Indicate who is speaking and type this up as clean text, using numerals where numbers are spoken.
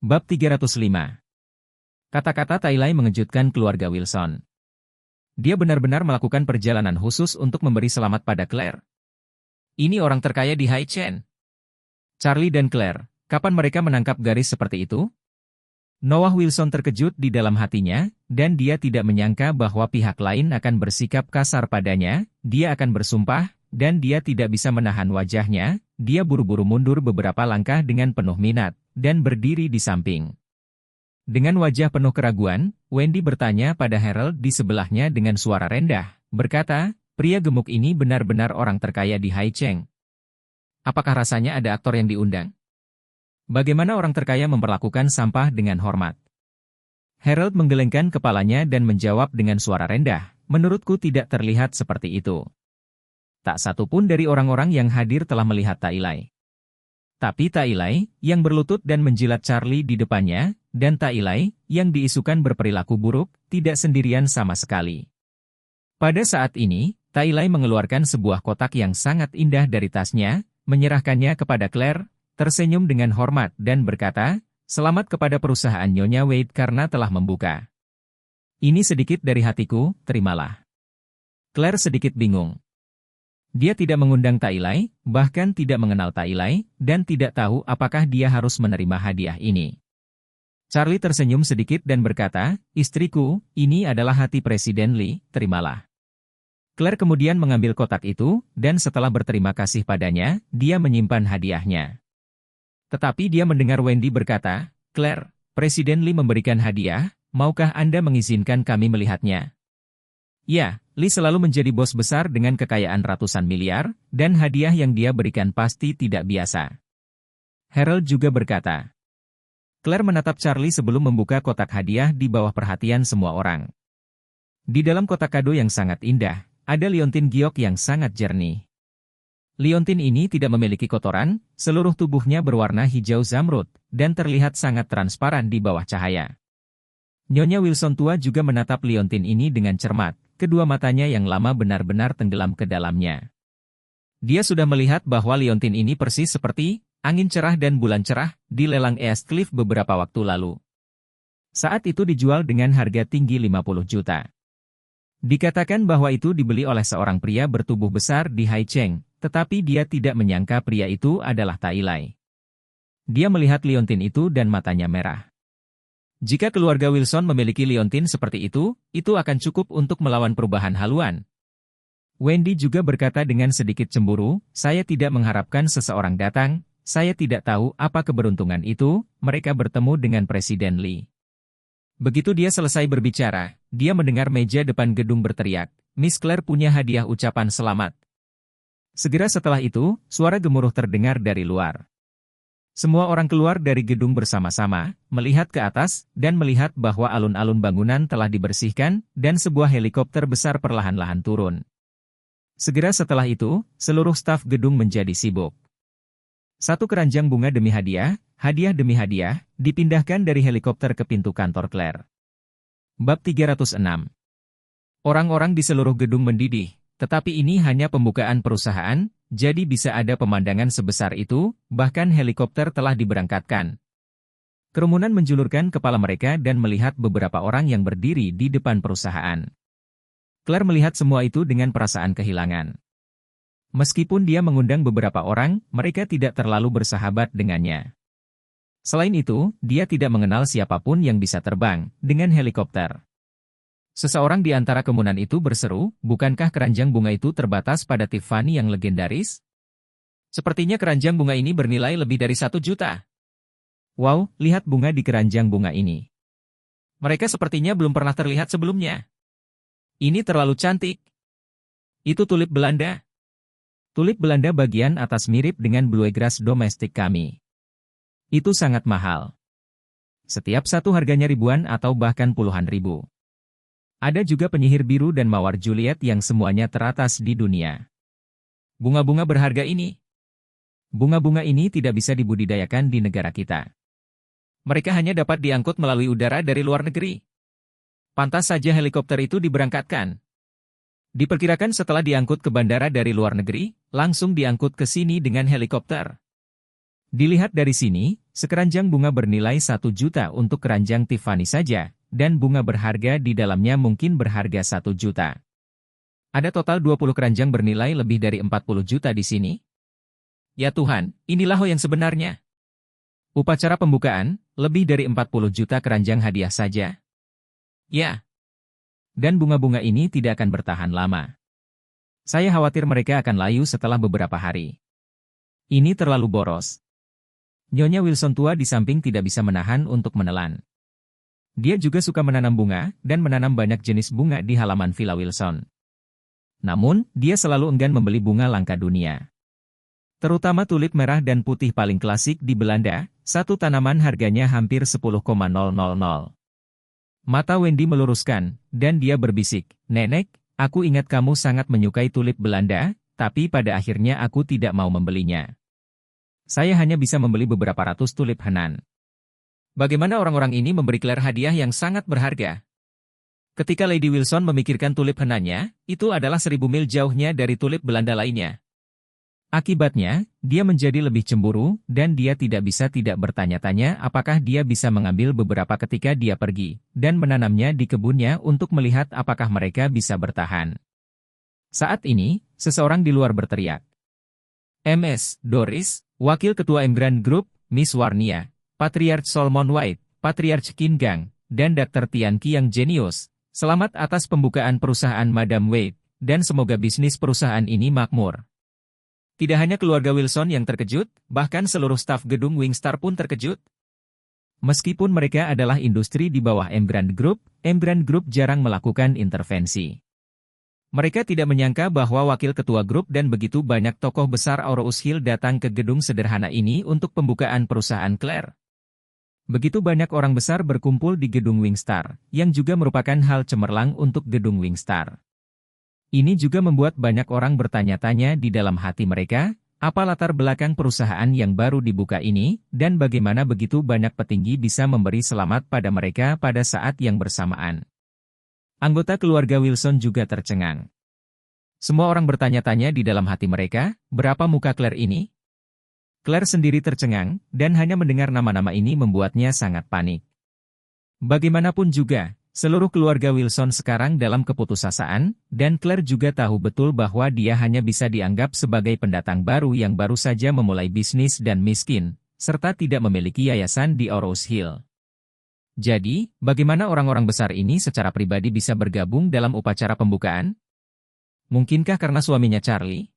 Speaker 1: Bab 305. Kata-kata Tailai mengejutkan keluarga Wilson. Dia benar-benar melakukan perjalanan khusus untuk memberi selamat pada Claire. Ini orang terkaya di Hai Chen. Charlie dan Claire, kapan mereka menangkap garis seperti itu? Noah Wilson terkejut di dalam hatinya, dan dia tidak menyangka bahwa pihak lain akan bersikap kasar padanya. Dia akan bersumpah, dan dia tidak bisa menahan wajahnya. Dia buru-buru mundur beberapa langkah dengan penuh minat, dan berdiri di samping. Dengan wajah penuh keraguan, Wendy bertanya pada Harold di sebelahnya dengan suara rendah, berkata, pria gemuk ini benar-benar orang terkaya di Hai Cheng. Apakah rasanya ada aktor yang diundang? Bagaimana orang terkaya memperlakukan sampah dengan hormat? Harold menggelengkan kepalanya dan menjawab dengan suara rendah, menurutku tidak terlihat seperti itu. Tak satu pun dari orang-orang yang hadir telah melihat Tailai. Tapi Tailai, yang berlutut dan menjilat Charlie di depannya, dan Tailai, yang diisukan berperilaku buruk, tidak sendirian sama sekali. Pada saat ini, Tailai mengeluarkan sebuah kotak yang sangat indah dari tasnya, menyerahkannya kepada Claire, tersenyum dengan hormat dan berkata, selamat kepada perusahaan Nyonya Wade karena telah membuka. Ini sedikit dari hatiku, terimalah. Claire sedikit bingung. Dia tidak mengundang Tailai, bahkan tidak mengenal Tailai, dan tidak tahu apakah dia harus menerima hadiah ini. Charlie tersenyum sedikit dan berkata, istriku, ini adalah hati Presiden Lee, terimalah. Claire kemudian mengambil kotak itu, dan setelah berterima kasih padanya, dia menyimpan hadiahnya. Tetapi dia mendengar Wendy berkata, Claire, Presiden Lee memberikan hadiah, maukah Anda mengizinkan kami melihatnya? Ya, Lee selalu menjadi bos besar dengan kekayaan ratusan miliar, dan hadiah yang dia berikan pasti tidak biasa. Harold juga berkata. Claire menatap Charlie sebelum membuka kotak hadiah di bawah perhatian semua orang. Di dalam kotak kado yang sangat indah, ada liontin giok yang sangat jernih. Liontin ini tidak memiliki kotoran, seluruh tubuhnya berwarna hijau zamrud, dan terlihat sangat transparan di bawah cahaya. Nyonya Wilson tua juga menatap liontin ini dengan cermat. Kedua matanya yang lama benar-benar tenggelam ke dalamnya. Dia sudah melihat bahwa liontin ini persis seperti angin cerah dan bulan cerah di lelang East Cliff beberapa waktu lalu. Saat itu dijual dengan harga tinggi 50 juta. Dikatakan bahwa itu dibeli oleh seorang pria bertubuh besar di Hai Cheng, tetapi dia tidak menyangka pria itu adalah Tailai. Dia melihat liontin itu dan matanya merah. Jika keluarga Wilson memiliki liontin seperti itu akan cukup untuk melawan perubahan haluan. Wendy juga berkata dengan sedikit cemburu, saya tidak mengharapkan seseorang datang, saya tidak tahu apa keberuntungan itu, mereka bertemu dengan Presiden Lee. Begitu dia selesai berbicara, dia mendengar meja depan gedung berteriak, Miss Claire punya hadiah ucapan selamat. Segera setelah itu, suara gemuruh terdengar dari luar. Semua orang keluar dari gedung bersama-sama, melihat ke atas, dan melihat bahwa alun-alun bangunan telah dibersihkan, dan sebuah helikopter besar perlahan-lahan turun. Segera setelah itu, seluruh staf gedung menjadi sibuk. Satu keranjang bunga demi hadiah demi hadiah, dipindahkan dari helikopter ke pintu kantor Claire. Bab 306. Orang-orang di seluruh gedung mendidih, tetapi ini hanya pembukaan perusahaan, jadi bisa ada pemandangan sebesar itu, bahkan helikopter telah diberangkatkan. Kerumunan menjulurkan kepala mereka dan melihat beberapa orang yang berdiri di depan perusahaan. Claire melihat semua itu dengan perasaan kehilangan. Meskipun dia mengundang beberapa orang, mereka tidak terlalu bersahabat dengannya. Selain itu, dia tidak mengenal siapapun yang bisa terbang dengan helikopter. Seseorang di antara kerumunan itu berseru, bukankah keranjang bunga itu terbatas pada Tiffany yang legendaris? Sepertinya keranjang bunga ini bernilai lebih dari 1 juta. Wow, lihat bunga di keranjang bunga ini. Mereka sepertinya belum pernah terlihat sebelumnya. Ini terlalu cantik. Itu tulip Belanda. Tulip Belanda bagian atas mirip dengan bluegrass domestik kami. Itu sangat mahal. Setiap satu harganya ribuan atau bahkan puluhan ribu. Ada juga penyihir biru dan mawar Juliet yang semuanya teratas di dunia. Bunga-bunga berharga ini. Bunga-bunga ini tidak bisa dibudidayakan di negara kita. Mereka hanya dapat diangkut melalui udara dari luar negeri. Pantas saja helikopter itu diberangkatkan. Diperkirakan setelah diangkut ke bandara dari luar negeri, langsung diangkut ke sini dengan helikopter. Dilihat dari sini, sekeranjang bunga bernilai 1 juta untuk keranjang Tiffany saja, dan bunga berharga di dalamnya mungkin berharga 1 juta. Ada total 20 keranjang bernilai lebih dari 40 juta di sini. Ya Tuhan, inilah yang sebenarnya. Upacara pembukaan, lebih dari 40 juta keranjang hadiah saja. Ya. Dan bunga-bunga ini tidak akan bertahan lama. Saya khawatir mereka akan layu setelah beberapa hari. Ini terlalu boros. Nyonya Wilson tua di samping tidak bisa menahan untuk menelan. Dia juga suka menanam bunga, dan menanam banyak jenis bunga di halaman Villa Wilson. Namun, dia selalu enggan membeli bunga langka dunia. Terutama tulip merah dan putih paling klasik di Belanda, satu tanaman harganya hampir 10,000. Mata Wendy meluruskan, dan dia berbisik, "Nenek, aku ingat kamu sangat menyukai tulip Belanda, tapi pada akhirnya aku tidak mau membelinya. Saya hanya bisa membeli beberapa ratus tulip Henan." Bagaimana orang-orang ini memberi Claire hadiah yang sangat berharga? Ketika Lady Wilson memikirkan tulip Henannya, itu adalah 1000 mil jauhnya dari tulip Belanda lainnya. Akibatnya, dia menjadi lebih cemburu, dan dia tidak bisa tidak bertanya-tanya apakah dia bisa mengambil beberapa ketika dia pergi, dan menanamnya di kebunnya untuk melihat apakah mereka bisa bertahan. Saat ini, seseorang di luar berteriak. "MS, Doris, Wakil Ketua Emgrand Group, Miss Warnia, Patriarch Solomon White, Patriarch Qin Gang, dan Dr. Tian Qi yang jenius. Selamat atas pembukaan perusahaan Madam Wade, dan semoga bisnis perusahaan ini makmur." Tidak hanya keluarga Wilson yang terkejut, bahkan seluruh staf gedung Wingstar pun terkejut. Meskipun mereka adalah industri di bawah Emgrand Group jarang melakukan intervensi. Mereka tidak menyangka bahwa wakil ketua grup dan begitu banyak tokoh besar Aurous Hill datang ke gedung sederhana ini untuk pembukaan perusahaan Claire. Begitu banyak orang besar berkumpul di gedung Wingstar, yang juga merupakan hal cemerlang untuk gedung Wingstar. Ini juga membuat banyak orang bertanya-tanya di dalam hati mereka, apa latar belakang perusahaan yang baru dibuka ini, dan bagaimana begitu banyak petinggi bisa memberi selamat pada mereka pada saat yang bersamaan. Anggota keluarga Wilson juga tercengang. Semua orang bertanya-tanya di dalam hati mereka, berapa muka Claire ini? Claire sendiri tercengang, dan hanya mendengar nama-nama ini membuatnya sangat panik. Bagaimanapun juga, seluruh keluarga Wilson sekarang dalam keputusasaan, dan Claire juga tahu betul bahwa dia hanya bisa dianggap sebagai pendatang baru yang baru saja memulai bisnis dan miskin, serta tidak memiliki yayasan di Aurous Hill. Jadi, bagaimana orang-orang besar ini secara pribadi bisa bergabung dalam upacara pembukaan? Mungkinkah karena suaminya Charlie?